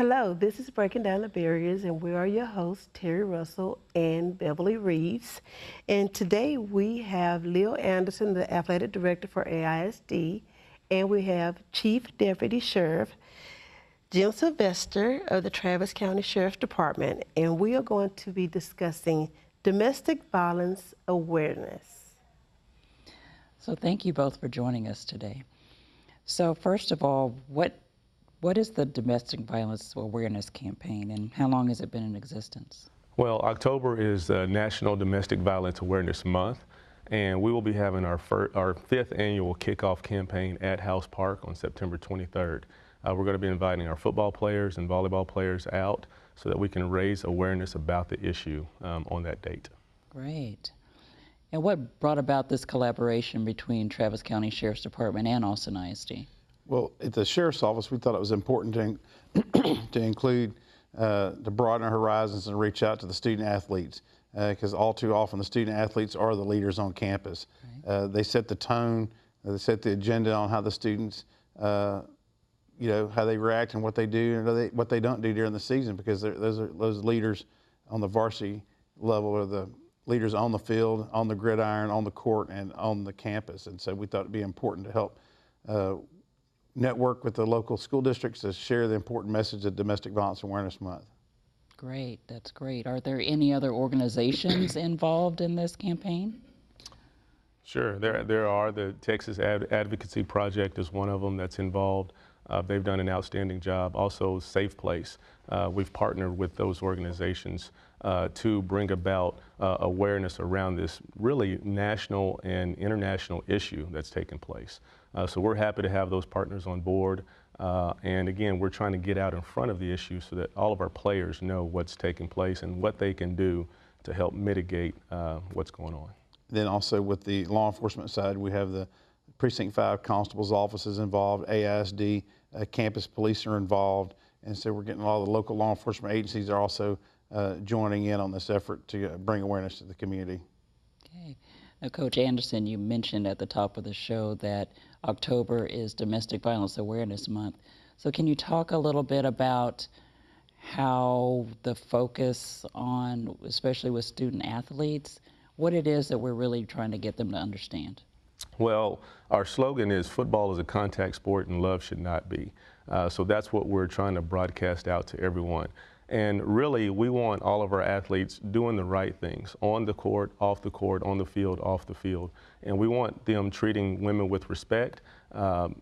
Hello, this is Breaking Down the Barriers, and we are your hosts, Terry Russell and Beverly Reeves. And today we have Lil Anderson, the Athletic Director for AISD, and we have Chief Deputy Sheriff Jim Sylvester of the Travis County Sheriff's Department, and we are going to be discussing domestic violence awareness. So thank you both for joining us today. So first of all, what is the Domestic Violence Awareness Campaign, and how long has it been in existence? Well, October is National Domestic Violence Awareness Month, and we will be having our fifth annual kickoff campaign at House Park on September 23rd. We're going to be inviting our football players and volleyball players out so that we can raise awareness about the issue on that date. Great. And what brought about this collaboration between Travis County Sheriff's Department and Austin ISD? Well, at the Sheriff's Office, we thought it was important to include, to broaden our horizons and reach out to the student athletes, because all too often the student athletes are the leaders on campus. Right. They set the tone, they set the agenda on how the students, how they react and what they do and what they don't do during the season, because those leaders on the varsity level are the leaders on the field, on the gridiron, on the court, and on the campus. And so we thought it'd be important to help network with the local school districts to share the important message of Domestic Violence Awareness Month. Great, that's great. Are there any other organizations involved in this campaign? Sure, there are. The Texas Advocacy Project is one of them that's involved. They've done an outstanding job. Also, Safe Place. We've partnered with those organizations to bring about awareness around this really national and international issue that's taken place. So we're happy to have those partners on board. And again, we're trying to get out in front of the issue so that all of our players know what's taking place and what they can do to help mitigate what's going on. Then also with the law enforcement side, we have the Precinct 5 Constable's offices involved, AISD, campus police are involved, and so we're getting a lot of the local law enforcement agencies are also joining in on this effort to bring awareness to the community. Okay. Now, Coach Anderson, you mentioned at the top of the show that October is Domestic Violence Awareness Month. So can you talk a little bit about how the focus on, especially with student athletes, what it is that we're really trying to get them to understand? Well, our slogan is football is a contact sport and love should not be. So that's what we're trying to broadcast out to everyone. And really, we want all of our athletes doing the right things on the court, off the court, on the field, off the field. And we want them treating women with respect.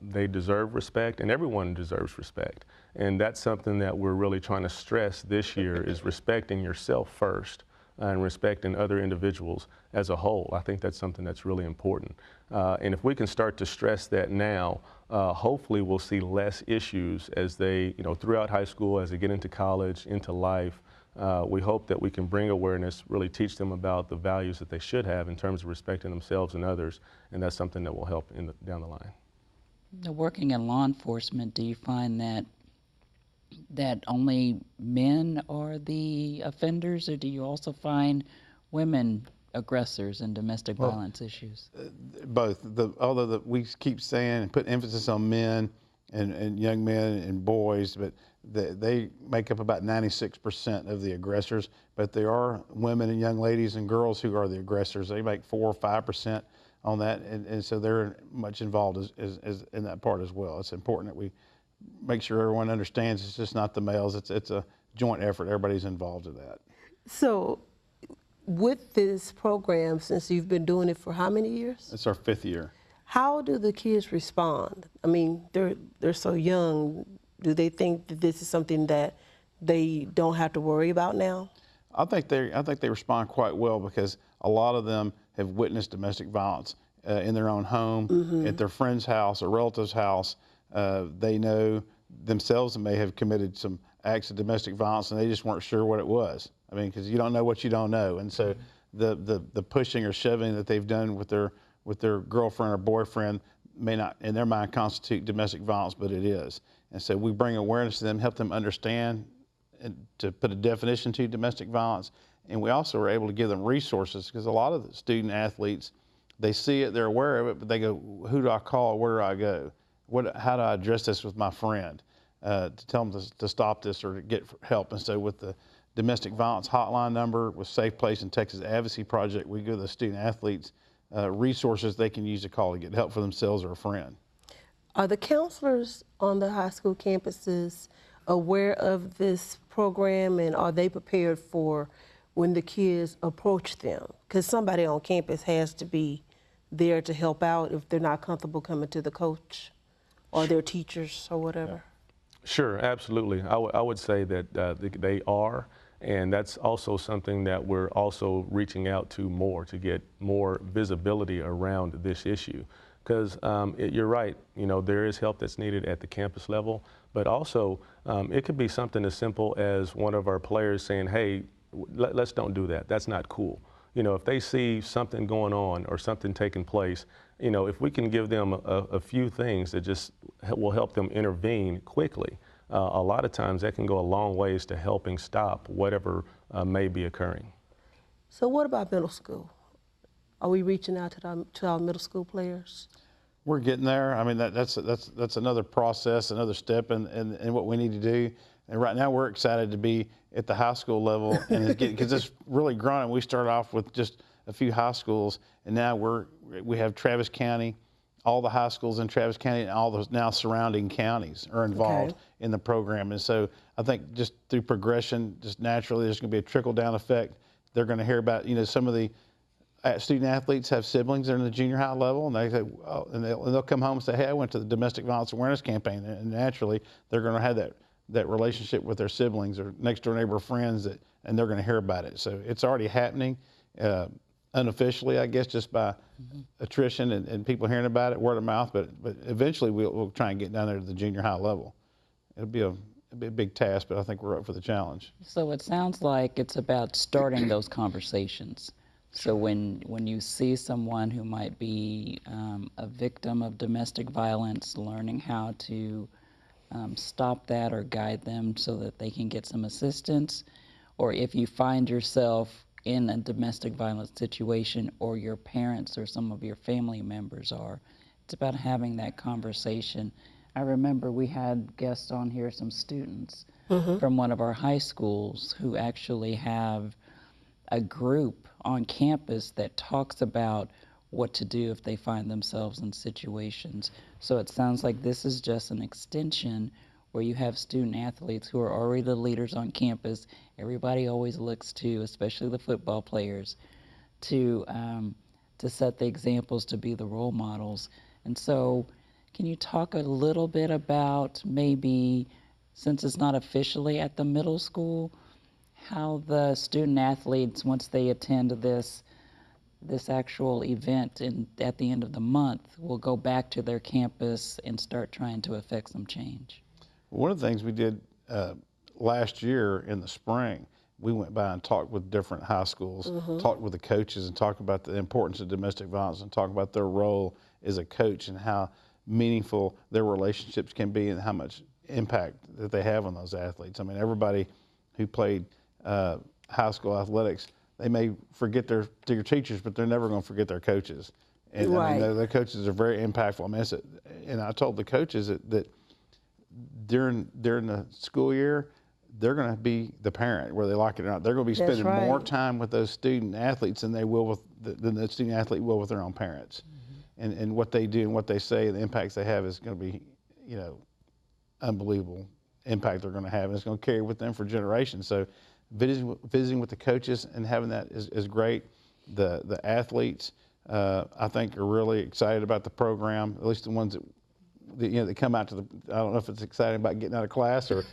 They deserve respect, and everyone deserves respect. And that's something that we're really trying to stress this year is respecting yourself first and respecting other individuals as a whole. I think that's something that's really important. And if we can start to stress that now, hopefully we'll see less issues as they, throughout high school, as they get into college, into life. We hope that we can bring awareness, really teach them about the values that they should have in terms of respecting themselves and others, and that's something that will help down the line. Now, working in law enforcement, do you find that only men are the offenders, or do you also find women aggressors in domestic violence issues? Both. Although we keep saying and put emphasis on men and young men and boys, but they make up about 96% of the aggressors. But there are women and young ladies and girls who are the aggressors. They make 4 or 5% on that, and so they're much involved as in that part as well. It's important that we make sure everyone understands it's just not the males. It's a joint effort. Everybody's involved in that. So, with this program, since you've been doing it for how many years? It's our 5th year. How do the kids respond? I mean, they're so young. Do they think that this is something that they don't have to worry about now? I think they respond quite well because a lot of them have witnessed domestic violence in their own home, at their friend's house, or relative's house. They know themselves may have committed some acts of domestic violence and they just weren't sure what it was. I mean, because you don't know what you don't know. And so the pushing or shoving that they've done with their girlfriend or boyfriend may not, in their mind, constitute domestic violence, but it is. And so we bring awareness to them, help them understand and to put a definition to domestic violence. And we also are able to give them resources because a lot of the student athletes, they see it, they're aware of it, but they go, who do I call? Where do I go? How do I address this with my friend? to tell them to stop this or to get help. And so with the domestic violence hotline number, with Safe Place and Texas Advocacy Project, we give the student athletes resources they can use to call to get help for themselves or a friend. Are the counselors on the high school campuses aware of this program, and are they prepared for when the kids approach them? Because somebody on campus has to be there to help out if they're not comfortable coming to the coach or their teachers or whatever. Sure, absolutely. I would say that they are, and that's also something that we're also reaching out to more to get more visibility around this issue. Because you're right, you know, there is help that's needed at the campus level, but also it could be something as simple as one of our players saying, hey, let's don't do that. That's not cool. You know, if they see something going on or something taking place, you know, if we can give them a few things that just will help them intervene quickly, a lot of times that can go a long ways to helping stop whatever may be occurring. So what about middle school? Are we reaching out to our middle school players? We're getting there. I mean, that's another process, another step in what we need to do. And right now we're excited to be at the high school level, and because it's really growing. We started off with just a few high schools, and now we have Travis County, all the high schools in Travis County, and all those now surrounding counties are involved in the program. And so I think just through progression, just naturally, there's going to be a trickle down effect. They're going to hear about, you know, some of the student athletes have siblings that are in the junior high level, and they say, oh, and they'll come home and say, hey, I went to the domestic violence awareness campaign, and naturally they're going to have that relationship with their siblings or next door neighbor friends, and they're going to hear about it. So it's already happening unofficially, I guess, just by attrition and people hearing about it, word of mouth. But eventually we'll try and get down there to the junior high level. It'll be a big task, but I think we're up for the challenge. So it sounds like it's about starting those conversations. So when you see someone who might be a victim of domestic violence, learning how to stop that or guide them so that they can get some assistance, or if you find yourself in a domestic violence situation, or your parents or some of your family members are, it's about having that conversation. I remember we had guests on here, some students from one of our high schools who actually have a group on campus that talks about what to do if they find themselves in situations. So it sounds like this is just an extension where you have student athletes who are already the leaders on campus. Everybody always looks to, especially the football players, to set the examples, to be the role models. And so can you talk a little bit about maybe, since it's not officially at the middle school, how the student athletes, once they attend this actual event at the end of the month, will go back to their campus and start trying to affect some change? One of the things we did last year in the spring, we went by and talked with different high schools, talked with the coaches, and talked about the importance of domestic violence, and talked about their role as a coach and how meaningful their relationships can be and how much impact that they have on those athletes. I mean, everybody who played high school athletics, they may forget their teachers, but they're never going to forget their coaches. And I mean, their coaches are very impactful. I mean, and I told the coaches that during the school year, they're going to be the parent, whether they like it or not. They're going to be spending more time with those student athletes than the student athlete will with their own parents. And what they do and what they say and the impacts they have is going to be, you know, unbelievable impact they're going to have, and it's going to carry with them for generations. So visiting with the coaches and having that is great. The athletes, I think, are really excited about the program, at least the ones that come out to the, I don't know if it's exciting about getting out of class or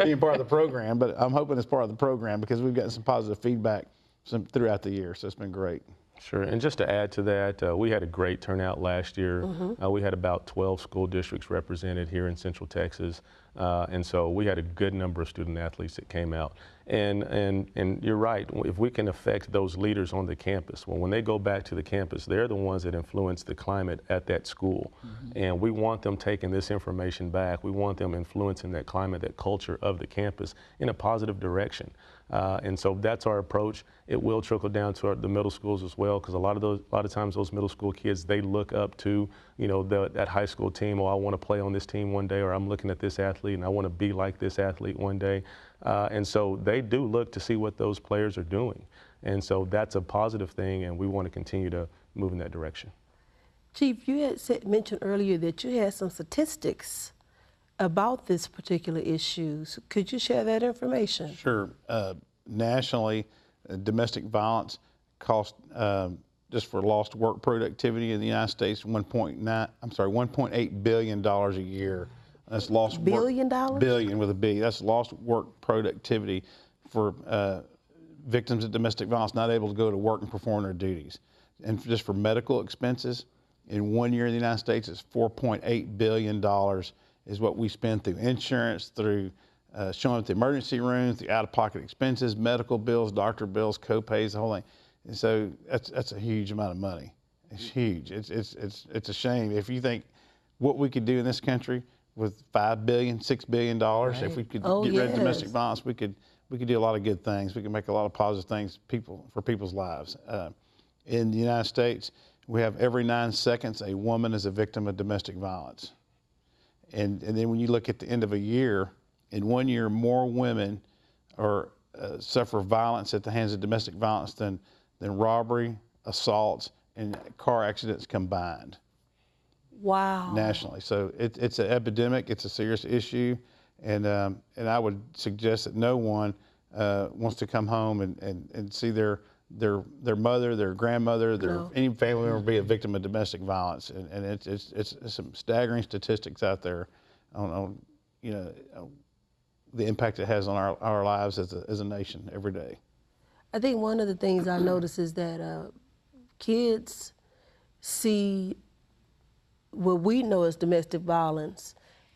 being part of the program, but I'm hoping it's part of the program because we've gotten some positive feedback throughout the year, so it's been great. Sure, and just to add to that, we had a great turnout last year. We had about 12 school districts represented here in Central Texas, and so we had a good number of student athletes that came out. And you're right, if we can affect those leaders on the campus, when they go back to the campus, they're the ones that influence the climate at that school. And we want them taking this information back. We want them influencing that climate, that culture of the campus in a positive direction. And so that's our approach. It will trickle down to the middle schools as well, because a lot of times those middle school kids, they look up to, you know, that high school team. Oh, I want to play on this team one day, or I'm looking at this athlete athlete and I want to be like this athlete one day. And so they do look to see what those players are doing. And so that's a positive thing, and we want to continue to move in that direction. Chief, you had mentioned earlier that you had some statistics about this particular issue. So could you share that information? Sure. Nationally, domestic violence cost just for lost work productivity in the United States $1.8 billion a year. That's lost $billion? Billion with a B. That's lost work productivity for victims of domestic violence not able to go to work and perform their duties. And just for medical expenses, in 1 year in the United States, it's $4.8 billion is what we spend through insurance, through showing up at the emergency room, through out-of-pocket expenses, medical bills, doctor bills, co-pays, the whole thing. And so that's a huge amount of money. It's huge. It's a shame. If you think what we could do in this country with $5 billion, $6 billion, right. If we could get rid of domestic violence, we could do a lot of good things. We can make a lot of positive things for people's lives. In the United States, we have every 9 seconds a woman is a victim of domestic violence. And then when you look at the end of a year, in 1 year, more women suffer violence at the hands of domestic violence than robbery, assaults, and car accidents combined. Wow. Nationally. So it's an epidemic, it's a serious issue, and I would suggest that no one wants to come home and see their mother, their grandmother, any family member be a victim of domestic violence. And it's some staggering statistics out there on the impact it has on our lives as a nation every day. I think one of the things I notice is that kids see what we know as domestic violence,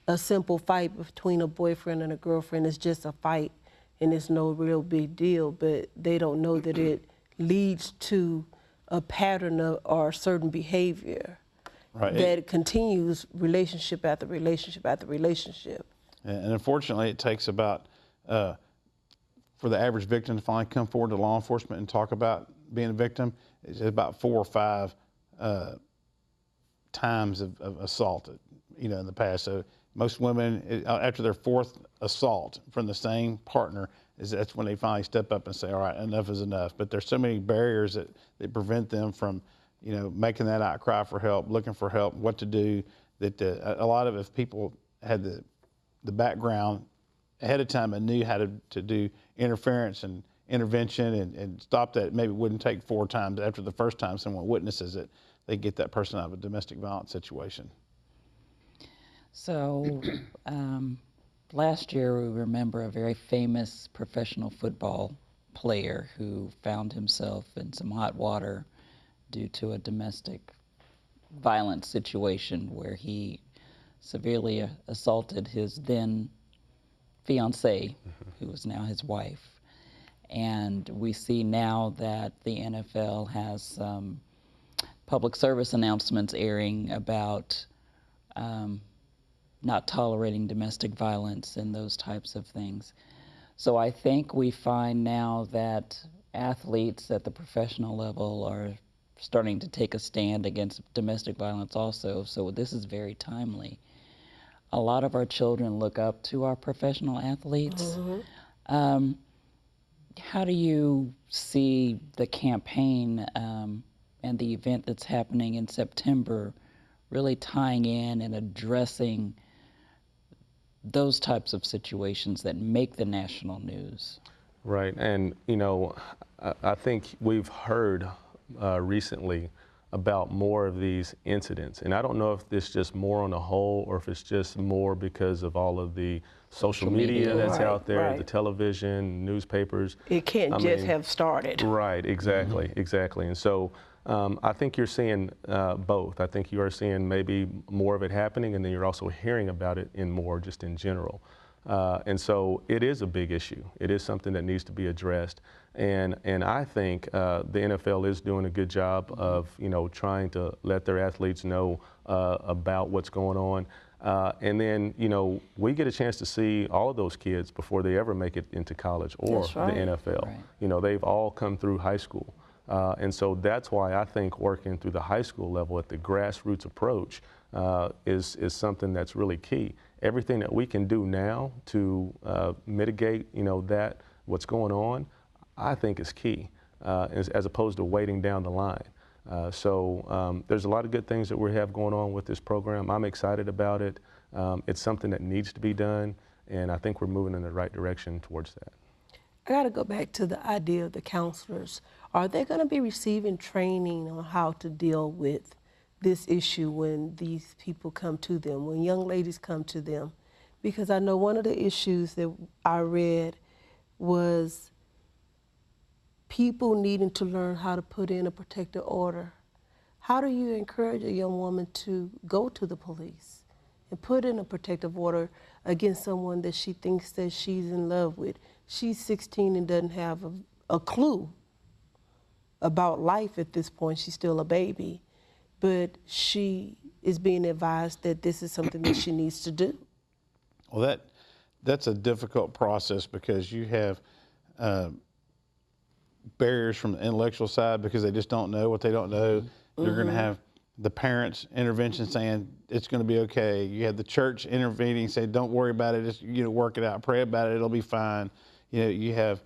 a simple fight between a boyfriend and a girlfriend is just a fight and it's no real big deal, but they don't know that it leads to a pattern or certain behavior that continues relationship after relationship after relationship. And unfortunately, it takes about, for the average victim to finally come forward to law enforcement and talk about being a victim, it's about 4 or 5 times of assault, in the past. So most women, after their 4th assault from the same partner, that's when they finally step up and say, all right, enough is enough. But there's so many barriers that prevent them from, making that outcry for help, looking for help, what to do, that a lot of, if people had the background ahead of time and knew how to do interference and intervention and stop that, maybe it wouldn't take 4 times. After the first time someone witnesses it, they get that person out of a domestic violence situation. So last year we remember a very famous professional football player who found himself in some hot water due to a domestic violence situation where he severely assaulted his then fiancée, who is now his wife. And we see now that the NFL has some public service announcements airing about not tolerating domestic violence and those types of things. So I think we find now that athletes at the professional level are starting to take a stand against domestic violence also, so this is very timely. A lot of our children look up to our professional athletes. Mm-hmm. How do you see the campaign and the event that's happening in September really tying in and addressing those types of situations that make the national news? Right, and I think we've heard recently about more of these incidents, and I don't know if it's just more on the whole or if it's just more because of all of the social media that's out there, the television, newspapers. It can't have started. Right, exactly, exactly. And so I think you're seeing both. I think you are seeing maybe more of it happening, and then you're also hearing about it just in general. And so it is a big issue. It is something that needs to be addressed. And I think the NFL is doing a good job of, trying to let their athletes know about what's going on. And then, we get a chance to see all of those kids before they ever make it into college or the NFL. Right. They've all come through high school. And so that's why I think working through the high school level at the grassroots approach is something that's really key. Everything that we can do now to mitigate, that what's going on, I think is key, as opposed to waiting down the line. So there's a lot of good things that we have going on with this program. I'm excited about it. It's something that needs to be done, and I think we're moving in the right direction towards that. I got to go back to the idea of the counselors. Are they going to be receiving training on how to deal with this issue when these people come to them, when young ladies come to them? Because I know one of the issues that I read was people needing to learn how to put in a protective order. How do you encourage a young woman to go to the police and put in a protective order against someone that she thinks that she's in love with? She's 16 and doesn't have a clue about life at this point. She's still a baby, but she is being advised that this is something that she needs to do. Well, that's a difficult process because you have barriers from the intellectual side because they just don't know what they don't know. You're going to have the parents' intervention saying it's going to be okay. You have the church intervening, saying don't worry about it, just work it out, pray about it, it'll be fine. You have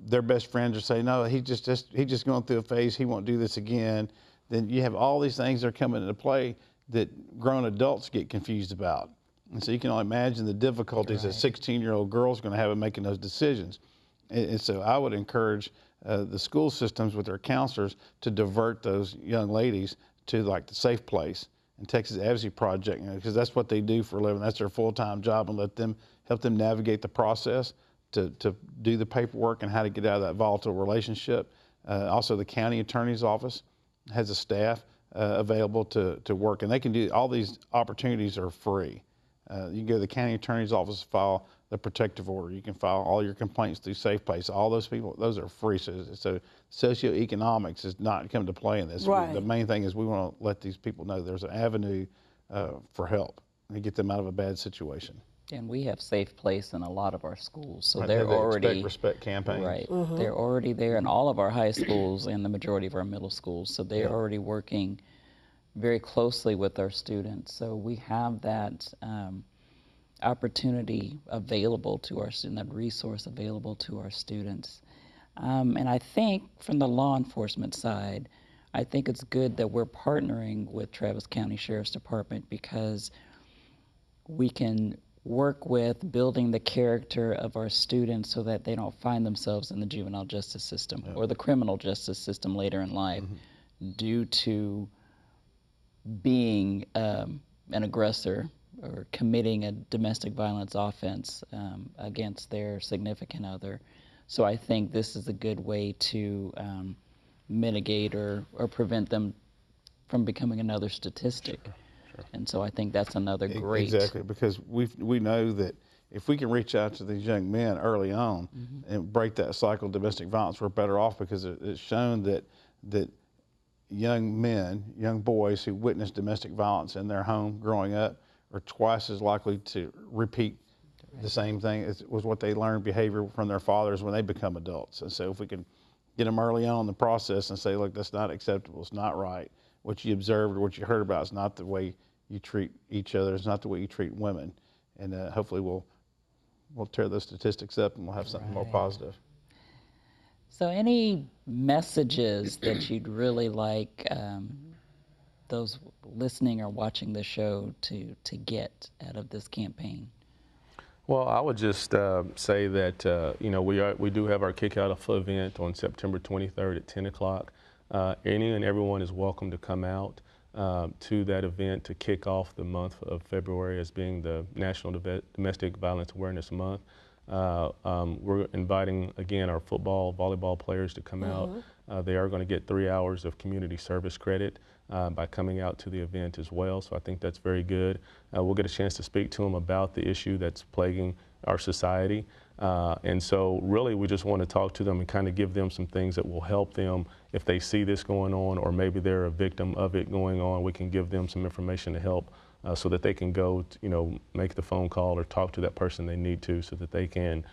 their best friends are saying no, he's just going through a phase, he won't do this again. Then you have all these things that are coming into play that grown adults get confused about. And so you can only imagine the difficulties a 16-year-old girl is going to have in making those decisions. And so I would encourage the school systems with their counselors to divert those young ladies to like the Safe Place and Texas Advocacy Project, because that's what they do for a living. That's their full-time job, and help them navigate the process to do the paperwork and how to get out of that volatile relationship. Also, the county attorney's office has a staff available to work, and they can do all these opportunities are free. You can go to the county attorney's office, file the protective order. You can file all your complaints through Safe Place. All those people, those are free. So socioeconomics is not come to play in this. Right. The main thing is we want to let these people know there's an avenue for help and get them out of a bad situation. And we have Safe Place in a lot of our schools, so Right, they're the already Expect Respect campaign. right. They're already there in all of our high schools and the majority of our middle schools. So they're already working very closely with our students. So we have that opportunity available to our students, that resource available to our students. And I think from the law enforcement side, I think it's good that we're partnering with Travis County Sheriff's Department because we can work with building the character of our students so that they don't find themselves in the juvenile justice system or the criminal justice system later in life due to being an aggressor or committing a domestic violence offense against their significant other. So I think this is a good way to mitigate or prevent them from becoming another statistic. Sure. And so I think that's another great... Exactly, because we know that if we can reach out to these young men early on and break that cycle of domestic violence, we're better off, because it's shown that young men, young boys who witness domestic violence in their home growing up are twice as likely to repeat the same thing as was what they learned behavior from their fathers when they become adults. And so if we can get them early on in the process and say, look, that's not acceptable, it's not right. What you observed or what you heard about is not the way you treat each other, it's not the way you treat women. And hopefully we'll tear those statistics up and we'll have something more positive. So any messages that you'd really like those listening or watching the show to get out of this campaign? Well, I would just say that we do have our Kick-Out event on September 23rd at 10 o'clock. Any and everyone is welcome to come out to that event to kick off the month of February as being the National Domestic Violence Awareness Month. We're inviting, again, our football, volleyball players to come out. They are going to get 3 hours of community service credit by coming out to the event as well, so I think that's very good. We'll get a chance to speak to them about the issue that's plaguing our society. And so really we just want to talk to them and kind of give them some things that will help them if they see this going on, or maybe they're a victim of it going on. We can give them some information to help so that they can go, make the phone call or talk to that person they need to, so that they can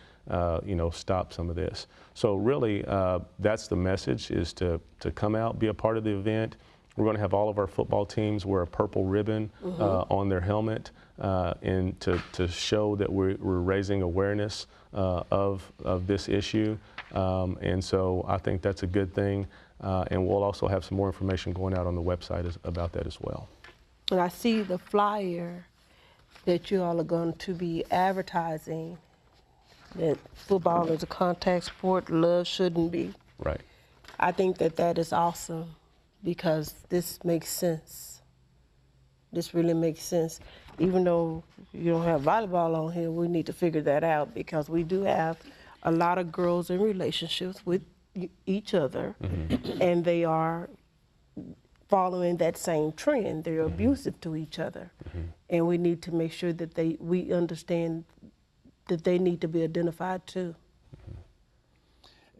stop some of this. So really, that's the message, is to come out, be a part of the event. We're going to have all of our football teams wear a purple ribbon on their helmet, and to show that we're raising awareness of this issue. And so I think that's a good thing. And we'll also have some more information going out on the website about that as well. And I see the flyer that you all are going to be advertising that football is a contact sport, love shouldn't be. Right. I think that that is awesome because this makes sense. This really makes sense. Even though you don't have volleyball on here, we need to figure that out because we do have a lot of girls in relationships with each other, and they are following that same trend. They're abusive to each other, and we need to make sure that we understand that they need to be identified too.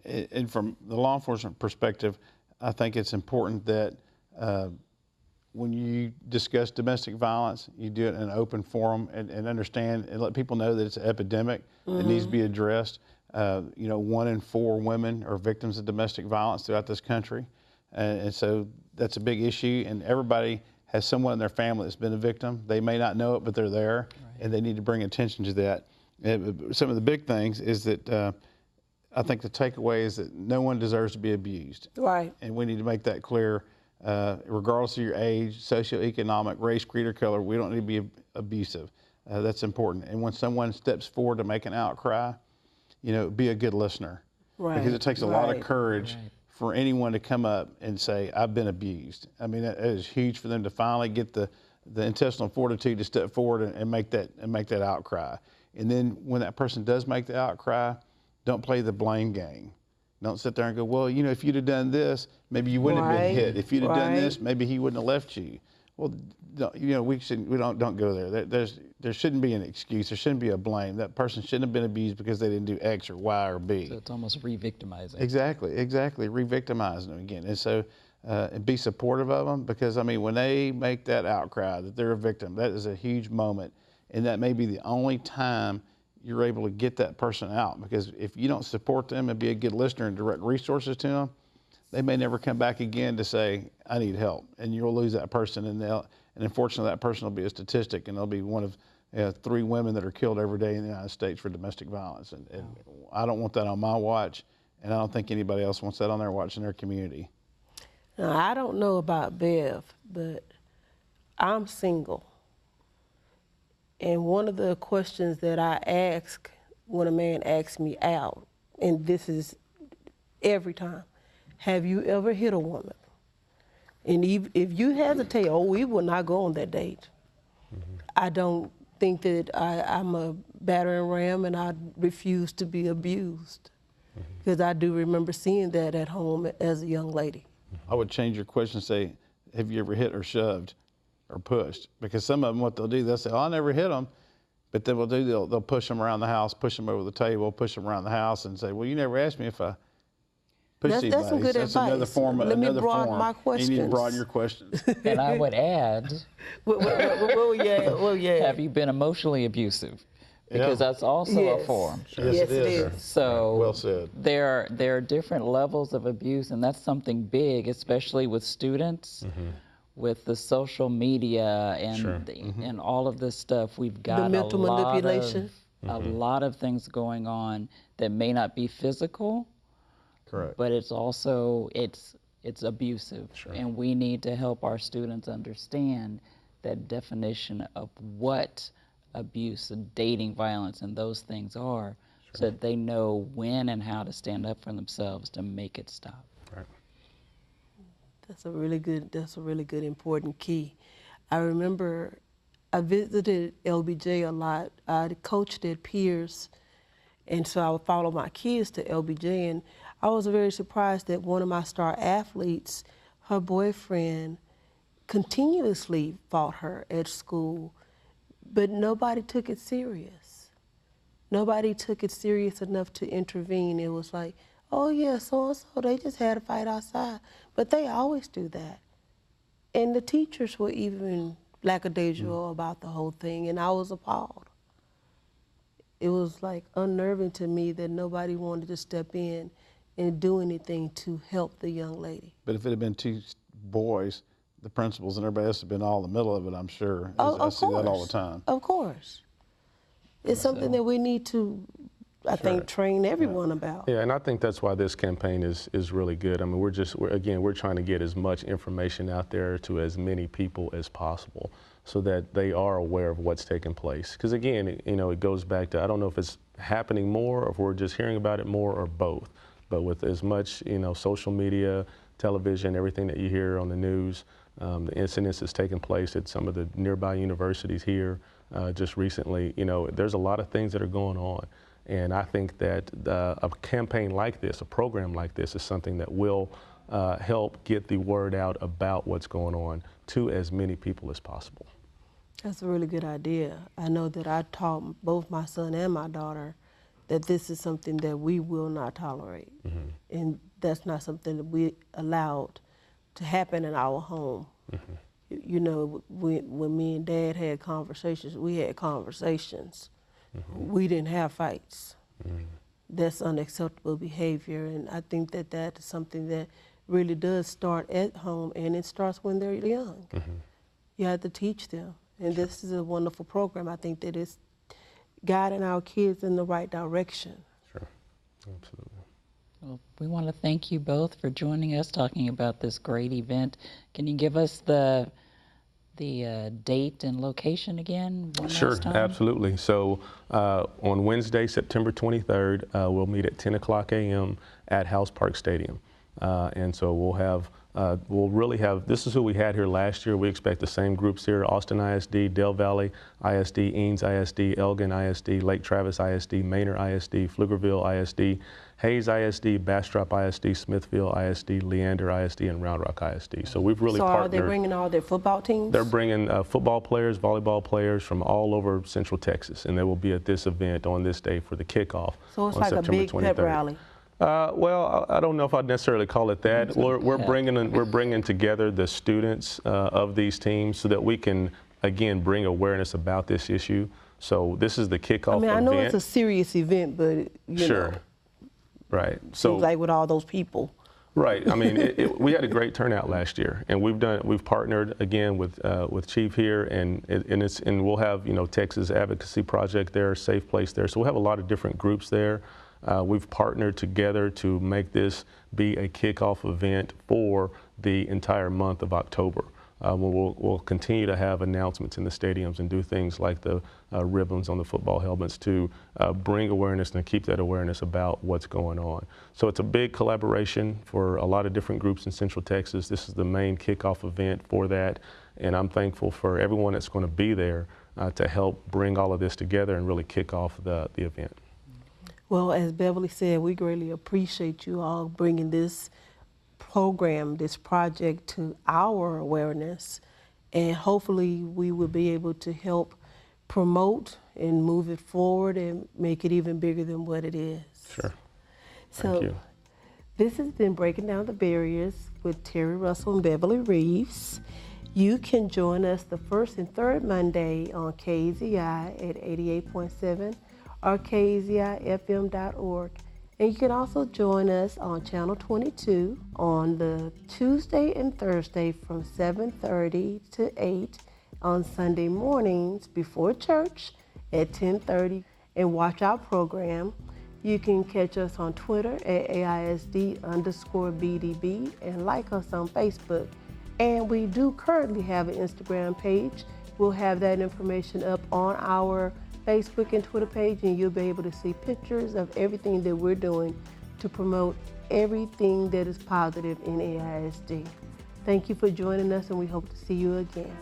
And from the law enforcement perspective, I think it's important that when you discuss domestic violence, you do it in an open forum and understand and let people know that it's an epidemic that needs to be addressed. 1 in 4 women are victims of domestic violence throughout this country. And so that's a big issue, and everybody has someone in their family that's been a victim. They may not know it, but they're there, and they need to bring attention to that. Some of the big things is that I think the takeaway is that no one deserves to be abused. Right. And we need to make that clear, regardless of your age, socioeconomic, race, creed, or color. We don't need to be abusive. That's important. And when someone steps forward to make an outcry, be a good listener. Right. Because it takes a lot of courage for anyone to come up and say, I've been abused. I mean, it is huge for them to finally get the intestinal fortitude to step forward and make that outcry. And then when that person does make the outcry, don't play the blame game. Don't sit there and go, well, if you'd have done this, maybe you wouldn't have been hit. If you'd have done this, maybe he wouldn't have left you. Well, we don't go there. There shouldn't be an excuse. There shouldn't be a blame. That person shouldn't have been abused because they didn't do X or Y or B. So it's almost re-victimizing. Exactly, re-victimizing them again. And so, and be supportive of them, because when they make that outcry that they're a victim, that is a huge moment, and that may be the only time you're able to get that person out. Because if you don't support them and be a good listener and direct resources to them, they may never come back again to say, I need help. And you'll lose that person, and unfortunately that person will be a statistic, and they'll be one of 3 women that are killed every day in the United States for domestic violence. And I don't want that on my watch, and I don't think anybody else wants that on their watch in their community. Now, I don't know about Bev, but I'm single. And one of the questions that I ask when a man asks me out, and this is every time, have you ever hit a woman? And if you hesitate, we will not go on that date. I don't think that I'm a battering ram, and I refuse to be abused. Because I do remember seeing that at home as a young lady. I would change your question and say, have you ever hit or shoved or pushed? Because some of them, what they'll do, they'll say, I never hit them. But then they'll push them around the house, push them over the table, push them around the house, and say, well, you never asked me if I pushed anybody. That's some good advice. Another form. Let me broaden my questions. You need to broaden your questions. And I would add, have you been emotionally abusive? Because that's also a form. Yes, it is. So well said. There are different levels of abuse, and that's something big, especially with students. With the social media and and all of this stuff, we've got the mental manipulation. A lot of things going on that may not be physical, correct, but it's also it's abusive, and we need to help our students understand that definition of what abuse and dating violence and those things are, so that they know when and how to stand up for themselves to make it stop. Right. That's a really good important key. I remember I visited LBJ a lot. I coached at Pierce, and so I would follow my kids to LBJ, and I was very surprised that one of my star athletes, her boyfriend, continuously fought her at school, but nobody took it serious. Nobody took it serious enough to intervene. It was like, oh yeah, so-and-so, they just had a fight outside. But they always do that. And the teachers were even lackadaisical about the whole thing, and I was appalled. it was like unnerving to me that nobody wanted to step in and do anything to help the young lady. But if it had been two boys, the principals and everybody else have been all in the middle of it, I'm sure. Oh, I of see that all course. the time. Of course. It's something that we need to, I think, train everyone about. Yeah, and I think that's why this campaign is really good. I mean, we're trying to get as much information out there to as many people as possible so that they are aware of what's taking place. Because again, you know, it goes back to, I don't know if it's happening more or if we're just hearing about it more or both. But with as much, you know, social media, television, everything that you hear on the news, the incidents that's taking place at some of the nearby universities here just recently, you know, there's a lot of things that are going on. And I think that a campaign like this, a program like this, is something that will help get the word out about what's going on to as many people as possible. That's a really good idea. I know that I taught both my son and my daughter that this is something that we will not tolerate. Mm-hmm. And that's not something that we allowed to happen in our home. Mm-hmm. You know, when me and Dad had conversations, we had conversations. Mm-hmm. We didn't have fights. Mm-hmm. That's unacceptable behavior, and I think that that is something that really does start at home, and it starts when they're young. Mm-hmm. You have to teach them, and this is a wonderful program. I think that it's guiding our kids in the right direction. Sure, absolutely. Well, we want to thank you both for joining us, talking about this great event. Can you give us the date and location again one last time? Absolutely. So on Wednesday, September 23rd, we'll meet at 10 o'clock a.m. at House Park Stadium. And so we'll really have, this is who we had here last year. We expect the same groups here: Austin ISD, Del Valley ISD, Eanes ISD, Elgin ISD, Lake Travis ISD, Manor ISD, Pflugerville ISD, Hayes ISD, Bastrop ISD, Smithville ISD, Leander ISD, and Round Rock ISD. So we've really partnered. So are they bringing all their football teams? They're bringing football players, volleyball players from all over Central Texas, and they will be at this event on this day for the kickoff. So it's like September a big 23rd. Pep rally. Well, I don't know if I'd necessarily call it that. We're bringing together the students of these teams so that we can, again, bring awareness about this issue. So this is the kickoff event. I know it's a serious event, but you know. Right. So seems like with all those people. Right. I mean, we had a great turnout last year, and we've partnered again with Chief here, and we'll have, you know, Texas Advocacy Project there, Safe Place there. So we'll have a lot of different groups there. We've partnered together to make this be a kickoff event for the entire month of October. We'll continue to have announcements in the stadiums and do things like the ribbons on the football helmets to bring awareness and keep that awareness about what's going on. So it's a big collaboration for a lot of different groups in Central Texas. This is the main kickoff event for that, and I'm thankful for everyone that's going to be there to help bring all of this together and really kick off the event. Well, as Beverly said, we greatly appreciate you all bringing this program, this project to our awareness, and hopefully we will be able to help promote and move it forward and make it even bigger than what it is. Sure. Thank you. This has been Breaking Down the Barriers with Terry Russell and Beverly Reeves. You can join us the first and third Monday on KZI at 88.7 or KZIFM.org. And you can also join us on Channel 22 on the Tuesday and Thursday from 7:30 to 8, on Sunday mornings before church at 10:30, and watch our program. You can catch us on Twitter at AISD_BDB and like us on Facebook. And we do currently have an Instagram page. We'll have that information up on our Facebook and Twitter page, and you'll be able to see pictures of everything that we're doing to promote everything that is positive in AISD. Thank you for joining us, and we hope to see you again.